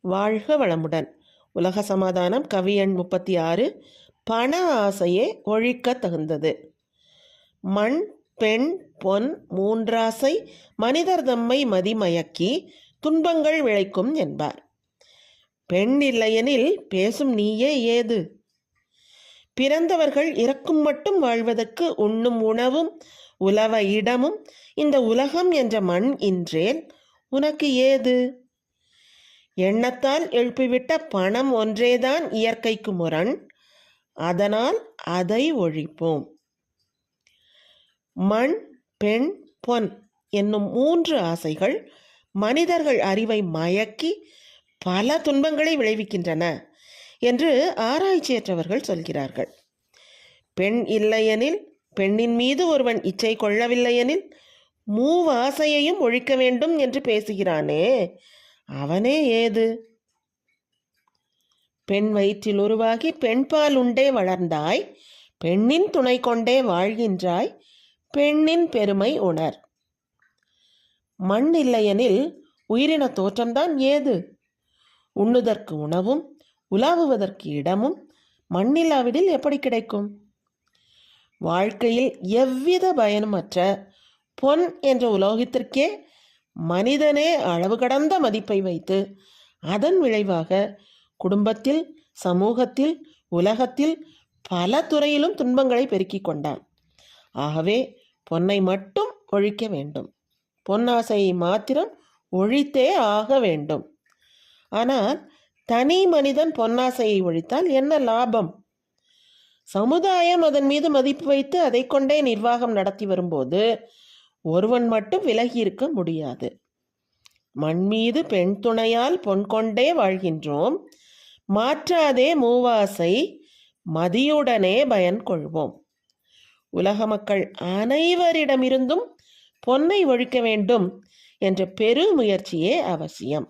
வாழ்க வளமுடன். உலக சமாதானம். கவி எண் 36. பண ஆசையே ஒழிக்க தகுந்தது. மண், பெண், பொன் மூன்றாசை மனிதர் தம்மை மதிமயக்கி துன்பங்கள் விளைக்கும் என்பார். பெண் இல்லையெனில் பேசும் நீயே ஏது? பிறந்தவர்கள் இறக்கும் மட்டும் வாழ்வதற்கு உண்ணும் உணவும் உலவ இடமும் இந்த உலகம் என்ற மண் இன்றேல் உனக்கு ஏது? எண்ணத்தால் எழுப்பிவிட்ட பணம் ஒன்றேதான் இயற்கைக்கு முரண். அதனால் அதை ஒழிப்போம். மண், பெண், பொன் என்னும் 3 ஆசைகள் மனிதர்கள் அறிவை மயக்கி பல துன்பங்களை விளைவிக்கின்றன என்று ஆராய்ச்சியற்றவர்கள் சொல்கிறார்கள். பெண் இல்லையெனில், பெண்ணின் மீது ஒருவன் இச்சை கொள்ளவில்லையெனில் மூவாசையையும் ஒழிக்க வேண்டும் என்று பேசுகிறானே, அவனே ஏது? பெண் வயிற்றில் உருவாகி பெண்பால் உண்டே வளர்ந்தாய், பெண்ணின் துணை கொண்டே வாழ்கின்றாய், பெண்ணின் பெருமை உணர். மண் இல்லையெனில் உயிரின தோற்றம்தான் ஏது? உண்ணுதற்கு உணவும் உலாவுவதற்கு இடமும் மண்ணில்லாவிடில் எப்படி கிடைக்கும்? வாழ்க்கையில் எவ்வித பயனுமற்ற பொன் என்ற உலோகத்திற்கே மனிதனே அளவு கடந்த மதிப்பை வைத்து அதன் விளைவாக குடும்பத்தில், சமூகத்தில், உலகத்தில் பல துறையிலும் துன்பங்களை பெருக்கிக் கொண்டான். ஆகவே பொன்னை மட்டும் ஒழிக்க வேண்டும். பொன்னாசையை மாத்திரம் ஒழித்தே ஆக வேண்டும். ஆனால் தனி மனிதன் பொன்னாசையை ஒழித்தால் என்ன லாபம்? சமுதாயம் அதன் மீது மதிப்பு வைத்து அதை கொண்டே நிர்வாகம் நடத்தி வரும்போது ஒருவன் மட்டும் விலகி இருக்க முடியாது. மண் மீது பெண் துணையால் பொன் கொண்டே வாழ்கின்றோம். மாற்றாதே மூவாசை, மதியுடனே பயன் கொள்வோம். உலக மக்கள் அனைவரிடமிருந்தும் பொன்னை ஒழிக்க வேண்டும் என்ற பெரு முயற்சியே அவசியம்.